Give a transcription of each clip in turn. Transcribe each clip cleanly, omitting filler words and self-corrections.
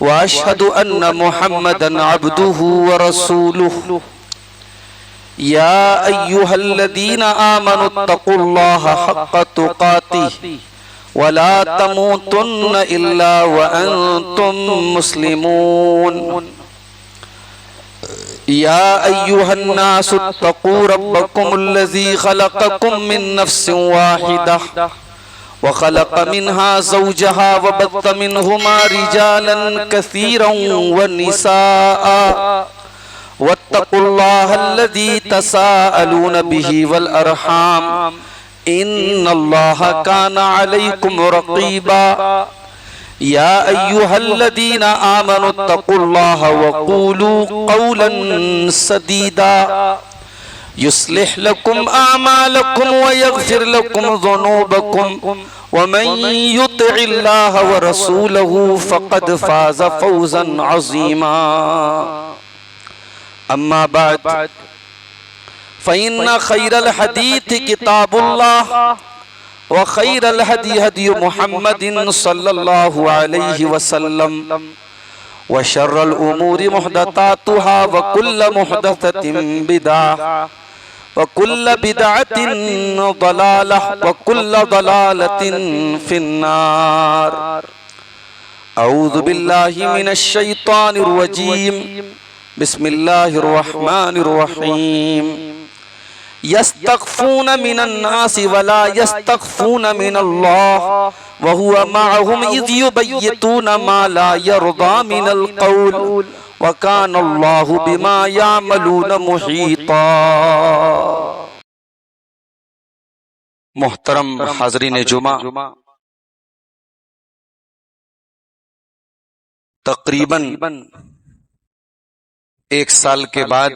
وأشهد أن محمدا عبده ورسوله يا أيها الذين آمنوا اتقوا الله حق تقاته ولا تموتن إلا وأنتم مسلمون يا أيها الناس اتقوا ربكم الذي خلقكم من نفس واحدة وخلق منها زوجها وبث منهما رجالا كثيرا ونساء واتقوا الله الذي تساءلون به والأرحام إن الله كان عليكم رقيبا يا أيها الذين آمنوا اتقوا الله وقولوا قولا سديدا يصلح لكم أعمالكم ويغفر لكم ذنوبكم ومن يطع الله ورسوله فقد فاز فوزا عظيما أما بعد فإن خير الحديث كتاب الله وخير الهدي هدي محمد صلى الله عليه وسلم وشر الأمور محدثاتها وكل محدثة بدعة وكل بدعة ضلالة وكل ضلالة في النار أعوذ بالله من الشيطان الرجيم بسم الله الرحمن الرحيم يستخفون من الناس ولا يستخفون من الله وهو معهم إذ يبيتون ما لا يرضى من القول وكان الله بما يعملون محيطا. محترم حاضرین جمعہ، تقریباً ایک سال کے بعد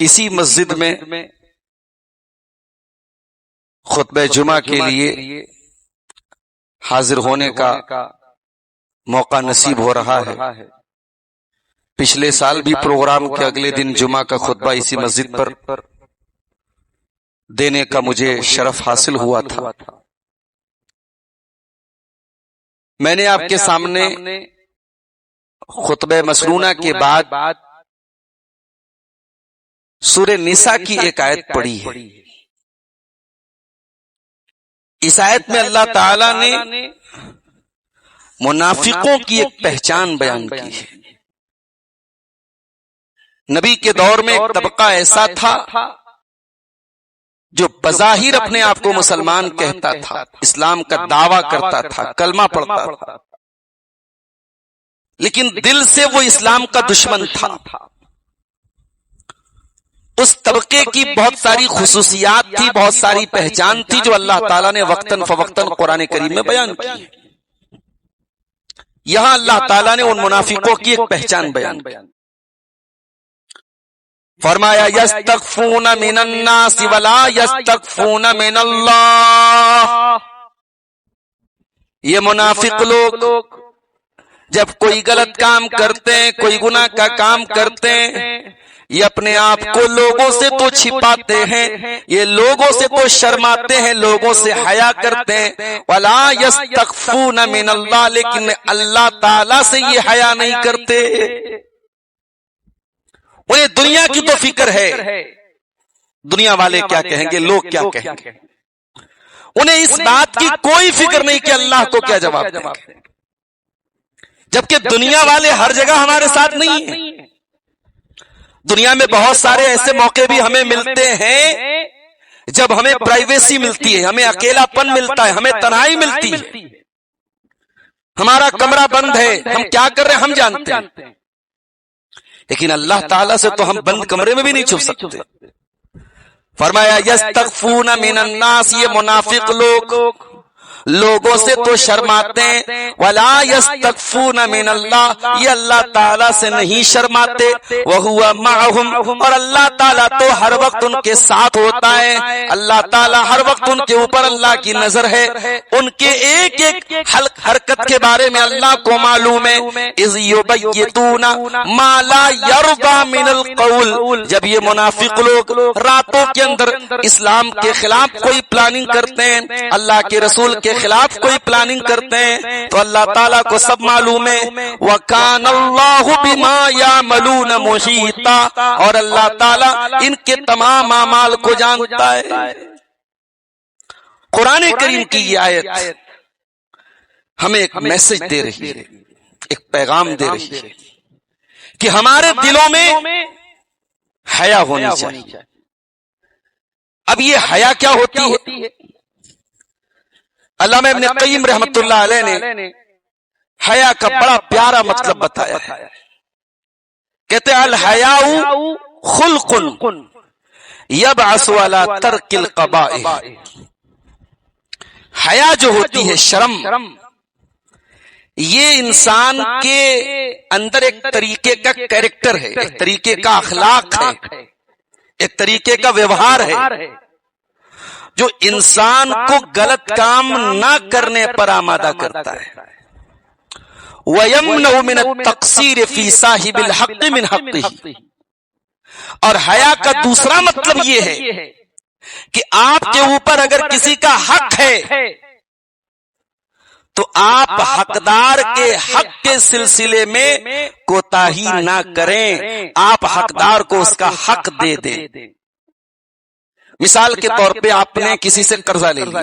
اسی مسجد میں خطبہ جمعہ کے لیے حاضر ہونے کا موقع نصیب ہو رہا ہے. پچھلے سال بھی پروگرام کے اگلے دن جمعہ کا خطبہ اسی مسجد پر دینے کا مجھے شرف حاصل ہوا تھا. میں نے آپ کے سامنے خطبہ مسنونہ کے بعد سورہ نساء کی ایک آیت پڑھی ہے. اس آیت میں اللہ تعالی نے منافقوں کی ایک پہچان بیان کی ہے. نبی کے دور میں ایک طبقہ ایسا تھا جو بظاہر اپنے آپ کو مسلمان کہتا تھا، اسلام کا دعویٰ کرتا تھا، کلمہ پڑھتا تھا، لیکن دل سے وہ اسلام کا دشمن تھا. اس طبقے کی بہت ساری خصوصیات تھی، بہت ساری پہچان تھی جو اللہ تعالیٰ نے وقتاً فوقتاً قرآن کریم میں بیان کی. یہاں اللہ تعالیٰ نے ان منافقوں کی ایک پہچان بیان کی. فرمایا یستخفون من الناس ولا یستخفون من اللہ. یہ منافق لوگ جب کوئی غلط کام کرتے ہیں، کوئی گناہ کا کام کرتے ہیں، یہ اپنے آپ کو لوگوں سے تو چھپاتے ہیں، یہ لوگوں سے تو شرماتے ہیں، لوگوں سے حیا کرتے ہیں. ولا یستخفون من اللہ، لیکن اللہ تعالی سے یہ حیا نہیں کرتے. انہیں دنیا کی تو فکر ہے، دنیا والے کیا کہیں گے، لوگ کیا کہیں گے. انہیں اس بات کی کوئی فکر نہیں کہ اللہ کو کیا جواب دیں گے. جبکہ دنیا والے ہر جگہ ہمارے ساتھ نہیں ہیں. دنیا میں بہت سارے ایسے موقع بھی ہمیں ملتے ہیں جب ہمیں پرائیویسی ملتی ہے، ہمیں اکیلا پن ملتا ہے، ہمیں تنہائی ملتی ہے، ہمارا کمرہ بند ہے، ہم کیا کر رہے ہیں ہم جانتے ہیں. لیکن اللہ تعالیٰ سے تو ہم بند کمرے میں بھی نہیں چھپ سکتے. فرمایا یستخفون من الناس، یہ منافق لوگوں سے تو شرماتے ہیں. ولا یستخفون من اللہ، یہ اللہ تعالیٰ سے نہیں شرماتے. وہو معہم، اور اللہ تعالیٰ تو ہر وقت ان کے ساتھ ہوتا ہے. اللہ تعالیٰ ہر وقت ان کے اوپر اللہ کی نظر ہے. ان کے ایک ایک حرکت کے بارے میں اللہ کو معلوم ہے. اذ یبیتون ما لا یرضی من القول، جب یہ منافق لوگ راتوں کے اندر اسلام کے خلاف کوئی پلاننگ کرتے ہیں، اللہ کے رسول کے کے خلاف کوئی پلاننگ کرتے ہیں تو اللہ تعالیٰ کو سب معلوم ہے. وَكَانَ اللَّهُ بِمَا يَعْمَلُونَ مُحِيطًا، اور اللہ تعالیٰ ان کے تمام اعمال کو جانتا ہے. قرآن کریم کی یہ آیت ہمیں ایک میسج دے رہی ہے، ایک پیغام دے رہی ہے کہ ہمارے دلوں میں حیا ہونی چاہیے. اب یہ حیا کیا ہوتی ہے؟ علامہ ابن قیم رحمت اللہ علیہ نے حیا کا بڑا پیارا مطلب بتایا ہے. کہتے ہیں الحیاء خلق یبعث علی ترک القبائح. حیا جو ہوتی ہے، شرم، یہ انسان کے اندر ایک طریقے کا کیریکٹر ہے، ایک طریقے کا اخلاق ہے، ایک طریقے کا ویوہار ہے جو انسان کو غلط کام نہ کرنے پر آمادہ کرتا ہے. وَيَمْنَعُ مِنَ التَّقْصِيرِ فِي صَاحِبِ الْحَقِّ مِنْ حَقِّهِ. اور حیا کا دوسرا مطلب یہ ہے کہ آپ کے اوپر اگر کسی کا حق ہے تو آپ حقدار کے حق کے سلسلے میں کوتاہی نہ کریں، آپ حقدار کو اس کا حق دے دیں. مثال کے طور پہ آپ نے کسی سے قرضہ لے لیا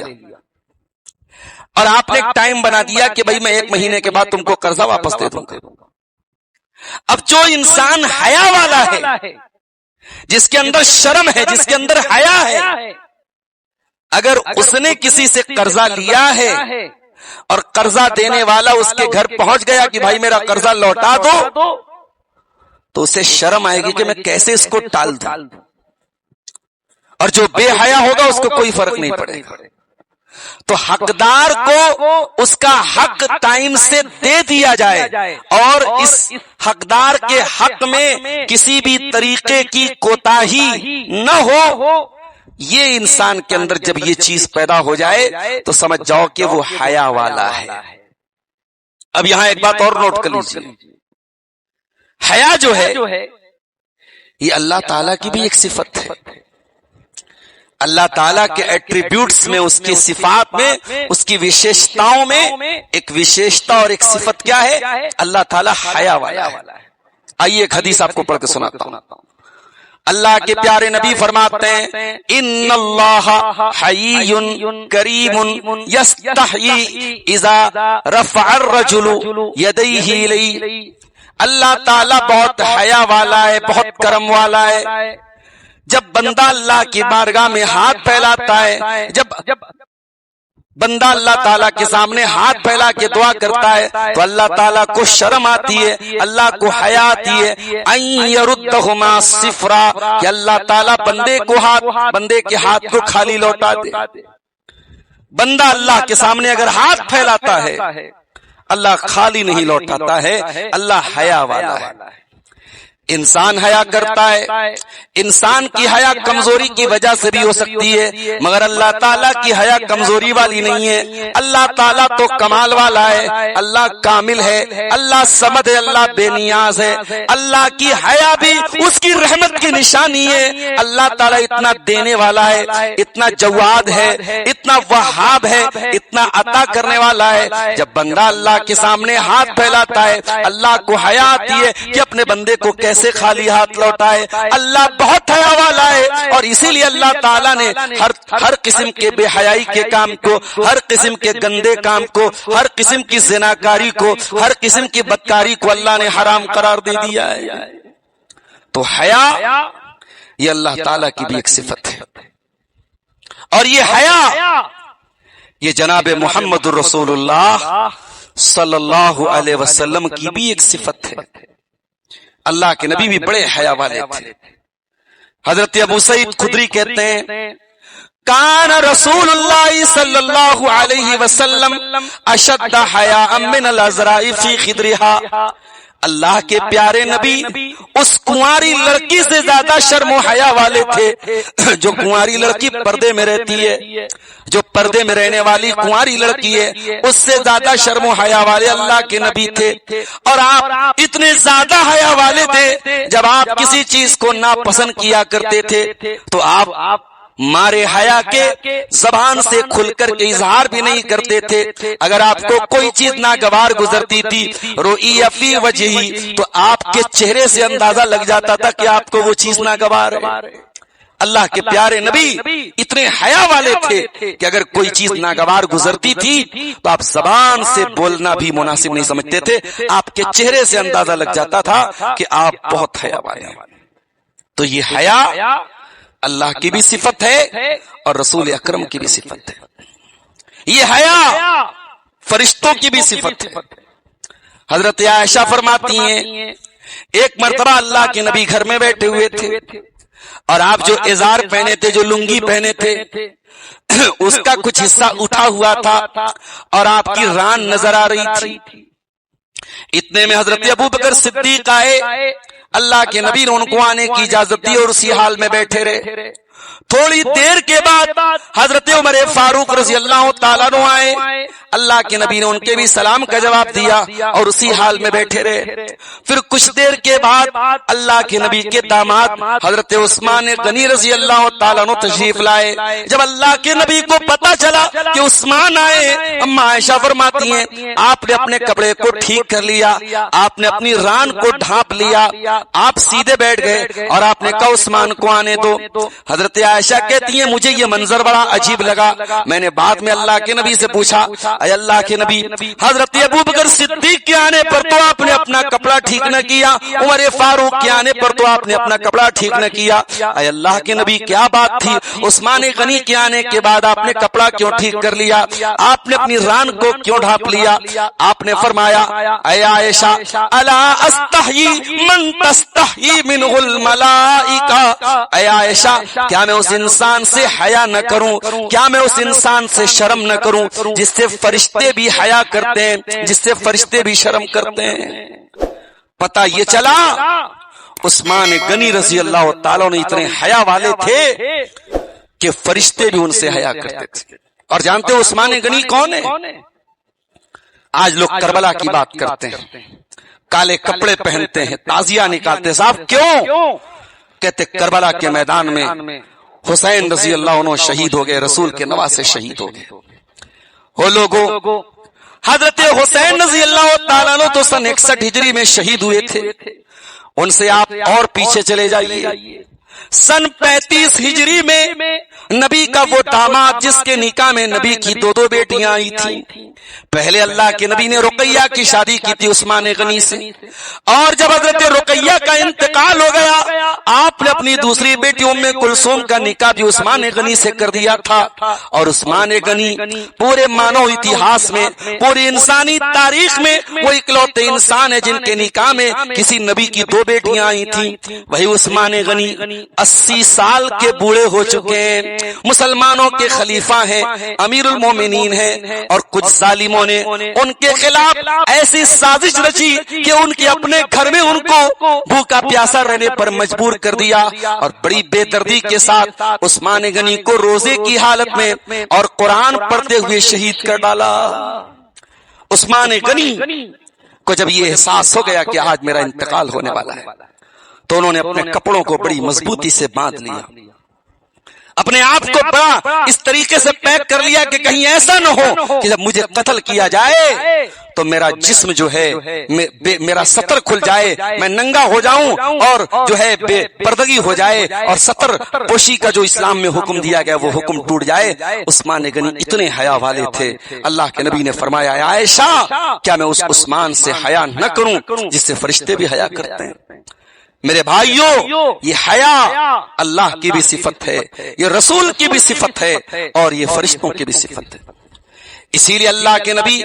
اور آپ نے ایک ٹائم بنا دیا کہ بھائی میں 1 مہینے کے بعد تم کو قرضہ واپس دے دوں گا. اب جو انسان حیا والا ہے، جس کے اندر شرم ہے، جس کے اندر حیا ہے، اگر اس نے کسی سے قرضہ لیا ہے اور قرضہ دینے والا اس کے گھر پہنچ گیا کہ بھائی میرا قرضہ لوٹا دو، تو اسے شرم آئے گی کہ میں کیسے اس کو ٹال دوں. اور جو بے حیا ہوگا اس کو کوئی فرق نہیں پڑے گا. تو حقدار کو اس کا حق ٹائم سے دے دیا جائے اور اس حقدار کے حق میں کسی بھی طریقے کی کوتاہی نہ ہو. یہ انسان کے اندر جب یہ چیز پیدا ہو جائے تو سمجھ جاؤ کہ وہ حیا والا ہے. اب یہاں ایک بات اور نوٹ کر لیجیے، حیا جو ہے یہ اللہ تعالیٰ کی بھی ایک صفت ہے. اللہ تعالیٰ کے ایٹریبیوٹس میں، اس کی صفات میں، اس کی وشیشتاؤں میں ایک وشیشتا اور ایک صفت کیا ہے؟ اللہ تعالیٰ حیا والا ہے. آئیے ایک حدیث آپ کو پڑھ کے سناتا ہوں. اللہ کے پیارے نبی فرماتے ہیں ان اللہ حیی کریم یستحیی اذا رفع الرجل یدیہ الیہ. اللہ تعالیٰ بہت حیا والا ہے، بہت کرم والا ہے. جب بندہ اللہ کی بارگاہ میں ہاتھ پھیلاتا ہے، جب بندہ اللہ تعالیٰ کے سامنے ہاتھ پھیلا کے دعا کرتا ہے تو اللہ تعالیٰ کو شرم آتی ہے، اللہ کو حیا آتی ہے. ان یردہما صفرا، کہ اللہ تعالیٰ بندے کے ہاتھ کو خالی لوٹا دے. بندہ اللہ کے سامنے اگر ہاتھ پھیلاتا ہے اللہ خالی نہیں لوٹاتا ہے، اللہ حیا والا ہے. انسان حیا کرتا ہے، انسان کی حیا کمزوری کی وجہ سے بھی ہو سکتی ہے، مگر اللہ تعالیٰ کی حیا کمزوری والی نہیں ہے. اللہ تعالیٰ تو کمال والا ہے، اللہ کامل ہے، اللہ صمد ہے، اللہ بے نیاز ہے. اللہ کی حیا بھی اس کی رحمت کی نشانی ہے. اللہ تعالیٰ اتنا دینے والا ہے، اتنا جواد ہے، اتنا وہاب ہے، اتنا عطا کرنے والا ہے. جب بندہ اللہ کے سامنے ہاتھ پھیلاتا ہے اللہ کو حیا آتی ہے کہ اپنے بندے کو کیسے خالی ہاتھ لوٹائے. اللہ بہت حیا والا ہے اور اسی لیے اللہ تعالیٰ نے ہر قسم کے بے حیائی کے کام کو، ہر قسم کے گندے کام کو، ہر قسم کی زناکاری کو، ہر قسم کی بدکاری کو اللہ نے حرام قرار دے دیا ہے. تو حیا یہ اللہ تعالیٰ کی بھی ایک صفت ہے، اور یہ حیا یہ جناب محمد الرسول اللہ صلی اللہ علیہ وسلم کی بھی ایک صفت ہے. اللہ کے نبی بھی بڑے حیا والے تھے. حضرت ابو سعید خدری کہتے ہیں کان رسول اللہ صلی اللہ علیہ وسلم اشد حیاء من العذراء فی خدرها. اللہ کے پیارے نبی اس کنواری لڑکی سے زیادہ شرم و حیا والے تھے جو کنواری لڑکی پردے میں رہتی ہے. جو پردے میں رہنے والی کنواری لڑکی ہے اس سے زیادہ شرم و حیا والے اللہ کے نبی تھے. اور آپ اتنے زیادہ حیا والے تھے، جب آپ کسی چیز کو ناپسند کیا کرتے تھے تو آپ مارے حیا کے زبان سے کھل کر کے اظہار بھی نہیں کرتے تھے. اگر آپ کو کوئی چیز ناگوار گزرتی تھی رؤی فی وجہی تو آپ کے چہرے سے اندازہ لگ جاتا تھا کہ آپ کو وہ چیز ناگوار ہے. اللہ کے پیارے نبی اتنے حیا والے تھے کہ اگر کوئی چیز ناگوار گزرتی تھی تو آپ زبان سے بولنا بھی مناسب نہیں سمجھتے تھے. آپ کے چہرے سے اندازہ لگ جاتا تھا کہ آپ بہت حیا والے ہیں. تو یہ حیا اللہ کی بھی صفت ہے اور رسول اکرم کی بھی صفت ہے. یہ حیا فرشتوں کی بھی صفت ہے. حضرت عائشہ فرماتی ہیں ایک مرتبہ اللہ کے نبی گھر میں بیٹھے ہوئے تھے اور آپ جو ازار پہنے تھے, جو لنگی پہنے تھے, اس کا کچھ حصہ اٹھا ہوا تھا اور آپ کی ران نظر آ رہی تھی. اتنے میں حضرت ابوبکر صدیق آئے. اللہ کے نبی نے ان کو آنے کی اجازت دی اور اسی حال میں بیٹھے رہے. تھوڑی دیر کے بعد حضرت عمر فاروق رضی اللہ تعالیٰ عنہ آئے. اللہ کے نبی نے ان کے بھی سلام کا جواب دیا اور اسی حال میں بیٹھے رہے. پھر کچھ دیر کے بعد اللہ کے نبی کے داماد حضرت عثمان غنی رضی اللہ تعالیٰ عنہ تشریف لائے. جب اللہ کے نبی کو پتا چلا کہ عثمان آئے, اما عائشہ فرماتی ہیں آپ نے اپنے کپڑے کو ٹھیک کر لیا, آپ نے اپنی ران کو ڈھانپ لیا, آپ سیدھے بیٹھ گئے اور آپ نے کہا عثمان کو آنے دو. حضرت عائشہ کہتی ہیں مجھے یہ منظر بڑا عجیب لگا. میں نے بعد میں اللہ کے نبی سے پوچھا اے اللہ کے نبی, حضرت ابوبکر صدیق کے آنے پر تو آپ نے اپنا کپڑا ٹھیک نہ کیا, عمر فاروق کے آنے پر تو آپ نے اپنا کپڑا ٹھیک نہ کیا. اے اللہ کے نبی کیا بات تھی؟ عثمان غنی کے آنے کے بعد آپ نے کپڑا کیوں ٹھیک کر لیا؟ آپ نے اپنی ران کو کیوں ڈھانپ لیا؟ آپ نے فرمایا اے عائشہ الا استحیی من تستحیی منہ الملائکہ, اے عائشہ کیا میں اس انسان سے حیا نہ کروں, کیا میں اس انسان سے شرم نہ کروں جس سے فرشتے بھی حیا کرتے ہیں, جس سے فرشتے بھی شرم کرتے ہیں. پتہ یہ چلا عثمان غنی رضی اللہ تعالیٰ نے اتنے حیا والے تھے کہ فرشتے بھی ان سے حیا کرتے تھے. اور جانتے ہو عثمان غنی کون ہے؟ آج لوگ کربلا کی بات کرتے ہیں, کالے کپڑے پہنتے ہیں, تعزیہ نکالتے. صاحب کیوں؟ کہتے کربلا کے میدان میں حسین رضی اللہ عنہ شہید ہو گئے, رسول کے نواسے شہید ہو گئے. ہو لوگوں, حضرت حسین رضی اللہ تعالیٰ عنہ تو سن 61 ہجری میں شہید ہوئے تھے. ان سے آپ اور پیچھے چلے جائیے. سن 35 ہجری میں نبی کا وہ داماد جس کے نکاح میں نبی کی 2 بیٹیاں آئی تھیں. پہلے اللہ کے نبی نے رقیہ کی شادی کی تھی عثمان غنی سے, اور جب حضرت رقیہ کا انتقال ہو گیا آپ نے اپنی دوسری بیٹی ام کلثوم کا نکاح بھی عثمان غنی سے کر دیا تھا. اور عثمان غنی پورے مانو اتہاس میں, پوری انسانی تاریخ میں وہ اکلوتے انسان ہے جن کے نکاح میں کسی نبی کی 2 بیٹیاں آئی تھیں. وہی عثمان غنی 80 سال کے بوڑھے ہو چکے ہیں, مسلمانوں کے خلیفہ ہیں, امیر المومنین ہیں, اور کچھ ظالموں نے ان کے خلاف ایسی سازش رچی کہ ان کے اپنے گھر میں ان کو بھوکا پیاسا رہنے پر مجبور کر دیا, اور بڑی بے دردی کے ساتھ عثمان غنی کو روزے کی حالت میں اور قرآن پڑھتے ہوئے شہید کر ڈالا. عثمان غنی کو جب یہ احساس ہو گیا کہ آج میرا انتقال ہونے والا ہے تو انہوں نے اپنے کپڑوں کو بڑی مضبوطی سے باندھ لیا, اپنے آپ کو بڑا اس طریقے سے پیک کر لیا کہ کہیں ایسا نہ ہو کہ جب مجھے قتل کیا جائے تو میرا جسم جو ہے میرا ستر کھل جائے, میں ننگا ہو جاؤں اور جو ہے بے پردگی ہو جائے, اور ستر پوشی کا جو اسلام میں حکم دیا گیا وہ حکم ٹوٹ جائے. عثمان غنی اتنے حیا والے تھے. اللہ کے نبی نے فرمایا عائشہ کیا میں اس عثمان سے حیا نہ کروں جس سے فرشتے بھی حیا کرتے ہیں؟ میرے بھائیوں, یہ حیا اللہ کی بھی صفت ہے, یہ رسول کی بھی صفت ہے, اور یہ فرشتوں کی بھی صفت ہے. اسی لیے اللہ کے نبی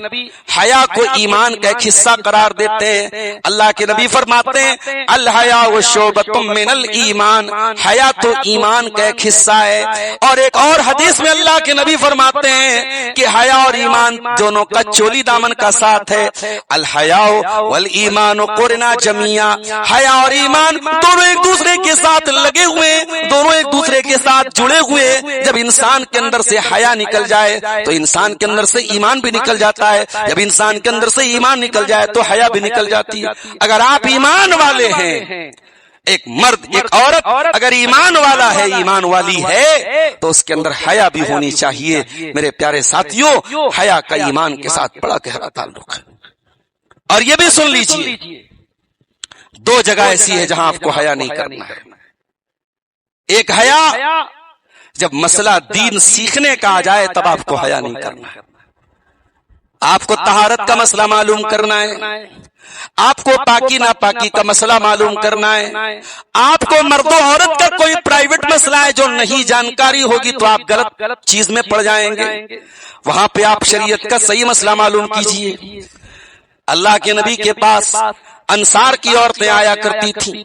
حیا کو ایمان کا ایک حصہ قرار دیتے ہیں. اللہ کے نبی فرماتے ہیں الحیاء شعبۃ من الایمان, حیا تو ایمان کا ایک حصہ ہے. اور ایک اور حدیث میں اللہ کے نبی فرماتے ہیں کہ حیا اور ایمان دونوں کا چولی دامن کا ساتھ ہے. الحیاء والایمان قرنا جميعا, حیا اور ایمان دونوں ایک دوسرے کے ساتھ لگے ہوئے, دونوں ایک دوسرے کے ساتھ جڑے ہوئے. جب انسان کے اندر سے حیا نکل جائے تو انسان کے اندر سے ایمان بھی نکل جاتا ہے, جب انسان کے اندر سے ایمان نکل جائے تو حیا بھی نکل جاتی ہے. اگر آپ ایمان والے ہیں, ایک مرد ایک عورت اگر ایمان والا ہے ایمان والی ہے تو اس کے اندر حیا بھی ہونی چاہیے. میرے پیارے ساتھیوں حیا کا ایمان کے ساتھ بڑا گہرا تعلق ہے. اور یہ بھی سن لیجئے دو جگہ ایسی ہے جہاں آپ کو حیا نہیں کرنا ہے. ایک حیا جب مسئلہ دین سیکھنے کا آ جائے تب آپ کو حیا نہیں کرنا ہے. آپ کو طہارت کا مسئلہ معلوم کرنا ہے, آپ کو پاکی ناپاکی کا مسئلہ معلوم کرنا ہے, آپ کو مرد و عورت کا کوئی پرائیویٹ مسئلہ ہے جو نہیں جانکاری ہوگی تو آپ غلط چیز میں پڑ جائیں گے. وہاں پہ آپ شریعت کا صحیح مسئلہ معلوم کیجئے. اللہ کے نبی کے پاس انصار کی عورتیں آیا کرتی تھیں,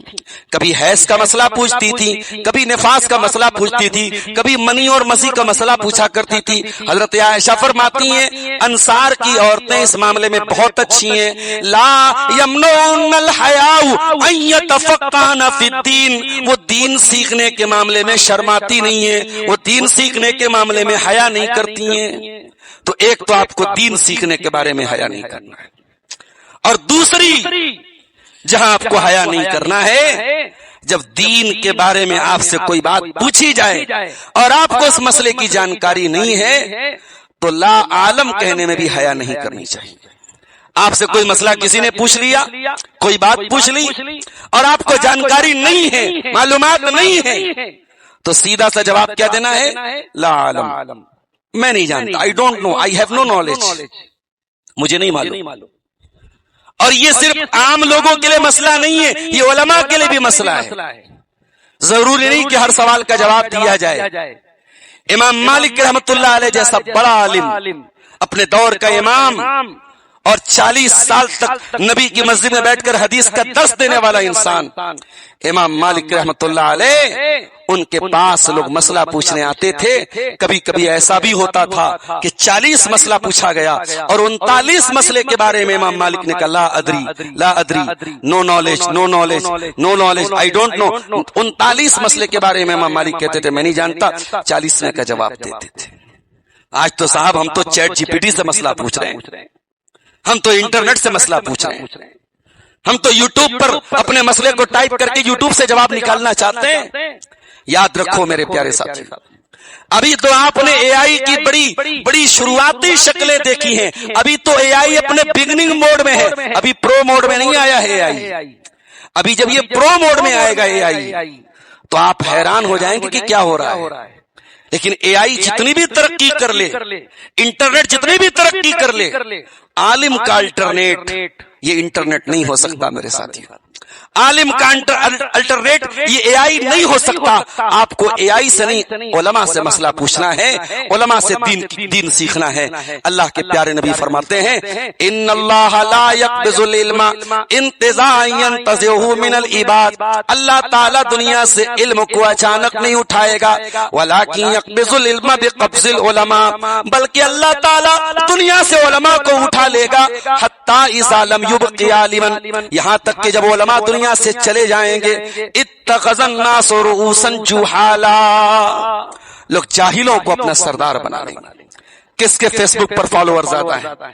کبھی حیض کا مسئلہ پوچھتی تھی, کبھی نفاس کا مسئلہ پوچھتی تھی, کبھی منی اور مزی کا مسئلہ پوچھا کرتی تھی. حضرت عائشہ فرماتی ہیں انصار کی عورتیں اس معاملے میں بہت اچھی ہیں. لا یمنعن الحیاء ان یتفقهن فی الدین, وہ دین سیکھنے کے معاملے میں شرماتی نہیں ہیں, وہ دین سیکھنے کے معاملے میں حیا نہیں کرتی ہیں. تو ایک تو آپ کو دین سیکھنے کے بارے میں حیا نہیں کرنا ہے, اور دوسری جہاں آپ کو حیا نہیں کرنا ہے جب دین کے بارے میں آپ سے کوئی بات پوچھی جائے اور آپ کو اس مسئلے کی جانکاری نہیں ہے تو لا عالم کہنے میں بھی حیا نہیں کرنی چاہیے. آپ سے کوئی مسئلہ کسی نے پوچھ لیا, کوئی بات پوچھ لی اور آپ کو جانکاری نہیں ہے, معلومات نہیں ہے, تو سیدھا سا جواب کیا دینا ہے؟ لا عالم, میں نہیں جانتا, I don't know, I have no knowledge, مجھے نہیں معلوم. اور یہ صرف عام لوگوں کے لیے مسئلہ نہیں ہے, یہ علماء کے لیے بھی مسئلہ ہے. ضروری نہیں کہ ہر سوال کا جواب دیا جائے. امام مالک رحمۃ اللہ علیہ جیسا بڑا عالم, اپنے دور کا امام اور 40 سال تک نبی کی مسجد میں بیٹھ کر حدیث کا درس دینے والا انسان, امام مالک رحمۃ اللہ علیہ, ان کے پاس لوگ مسئلہ پوچھنے آتے تھے. کبھی کبھی ایسا بھی ہوتا تھا کہ 40 مسئلہ پوچھا گیا اور 39 مسئلے کے بارے میں امام مالک نے کہا لا ادری, نو نالج, آئی ڈونٹ نو. 39 مسئلے کے بارے میں امام مالک کہتے تھے میں نہیں جانتا, 40 کا جواب دیتے تھے. آج تو صاحب ہم تو چیٹ جی پی ٹی سے مسئلہ پوچھ رہے ہیں, ہم تو انٹرنیٹ سے مسئلہ پوچھ رہے ہیں, ہم تو یوٹیوب پر اپنے مسئلے کو ٹائپ کر کے یوٹیوب سے جواب نکالنا چاہتے ہیں. یاد رکھو میرے پیارے ساتھی, ابھی تو آپ نے اے آئی کی بڑی شروعاتی شکلیں دیکھی ہیں. ابھی تو اے آئی اپنے بگننگ موڈ میں ہے, ابھی پرو موڈ میں نہیں آیا ہے اے آئی. ابھی جب یہ پرو موڈ میں آئے گا اے آئی تو آپ حیران ہو جائیں گے کہ کیا ہو رہا ہے. لیکن اے آئی جتنی بھی ترقی کر لے, انٹرنیٹ جتنی بھی ترقی کر لے, عالم کا الٹرنیٹ یہ انٹرنیٹ نہیں ہو سکتا میرے ساتھی. عالم کا الٹرنیٹ یہ اے آئی نہیں ہو سکتا. آپ کو اے آئی سے نہیں علماء سے مسئلہ پوچھنا ہے, علماء سے دین سیکھنا ہے. اللہ کے پیارے نبی فرماتے ہیں ان اللہ لا یقبض العلم انتزاعا ينتزعه من العباد, اللہ تعالی دنیا سے علم کو اچانک نہیں اٹھائے گا, ولکن یقبض العلم بقبض العلماء, بلکہ اللہ تعالی دنیا سے علماء کو اٹھا لے گا حتی اذا لم يبق عالما, یہاں تک کہ جب علماء دنیا سے چلے جائیں گے. اتخذ الناس رؤوسا جہالا, لوگ جاہلوں کو اپنا سردار بنا لیں گے. کس کے فیس بک پر فالوور زیادہ ہیں,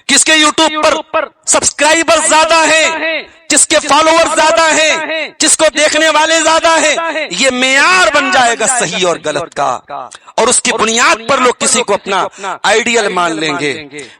کس کے یوٹیوب پر سبسکرائبر زیادہ ہیں, کس کے فالوور زیادہ ہیں, کس کو دیکھنے والے زیادہ ہیں, یہ معیار بن جائے گا صحیح اور غلط کا, اور اس کی بنیاد پر لوگ کسی کو اپنا آئیڈیل مان لیں گے.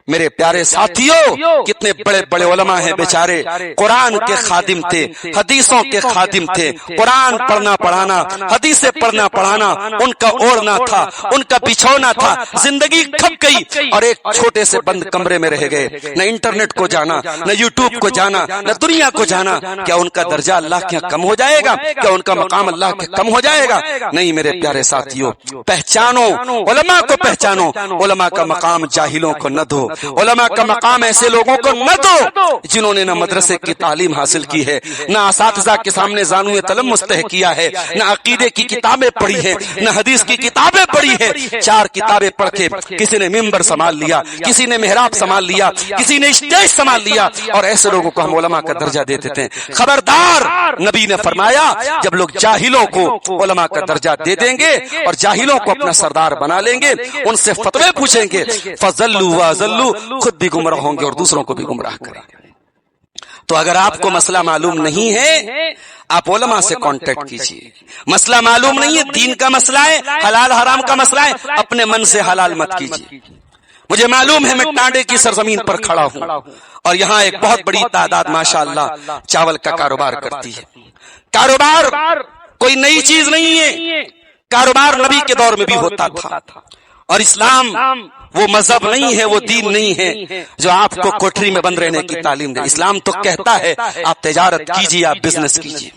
میرے پیارے ساتھیوں, کتنے بڑے بڑے علماء ہیں بیچارے, قرآن کے خادم تھے, حدیثوں کے خادم تھے, قرآن پڑھنا پڑھانا, حدیثیں پڑھنا پڑھانا ان کا اوڑھنا تھا, ان کا بچھونا تھا. زندگی کھپ گئی اور ایک چھوٹے سے بند کمرے میں رہ گئے, نہ انٹرنیٹ کو جانا, نہ یوٹیوب کو جانا, نہ دنیا کو جانا. کیا ان کا درجہ اللہ کے کم ہو جائے گا؟ کیا ان کا مقام اللہ کے کم ہو جائے گا؟ نہیں میرے پیارے ساتھیوں, پہچانو علماء کو, پہچانو علماء کا مقام جاہلوں کو نہ دو, علماء کا مقام ایسے لوگوں کو نہ دو جنہوں نے نہ مدرسے کی تعلیم حاصل کی ہے, نہ اساتذہ کے سامنے زانوئے تلم مستح کیا ہے, نہ عقیدے کی کتابیں پڑھی ہیں, نہ حدیث کی کتابیں پڑھی ہیں. 4 کتابیں پڑھ کے کسی نے ممبر سنبھال لیا, کسی نے محراب سنبھال لیا, کسی نے اسٹیج سنبھال لیا, اور ایسے لوگوں کو ہم علماء کا درجہ دے دیتے ہیں. خبردار, نبی نے فرمایا جب لوگ جاہلوں کو علماء کا درجہ دے دیں گے اور جاہلوں کو اپنا سردار بنا لیں گے, ان سے فتوے پوچھیں گے, فضلوا وازلوا, خود بھی گمراہ ہوں گے اور دوسروں کو بھی گمراہ کریں گے. تو اگر آپ کو مسئلہ معلوم نہیں ہے آپ علماء سے کانٹیکٹ کیجیے. مسئلہ معلوم نہیں ہے، دین کا مسئلہ ہے، حلال حرام کا مسئلہ ہے، اپنے من سے حلال مت کیجیے. مجھے معلوم ہے میں ٹانڈے کی سرزمین پر کھڑا ہوں اور یہاں ایک بہت بڑی تعداد ماشاءاللہ چاول کا کاروبار کرتی ہے. کاروبار کوئی نئی چیز نہیں ہے، کاروبار نبی کے دور میں بھی ہوتا تھا. اور اسلام وہ مذہب نہیں ہے، وہ دین نہیں ہے جو آپ کو کوٹری میں بند رہنے کی تعلیم دے. اسلام تو کہتا ہے آپ تجارت کیجیے، آپ بزنس کیجیے.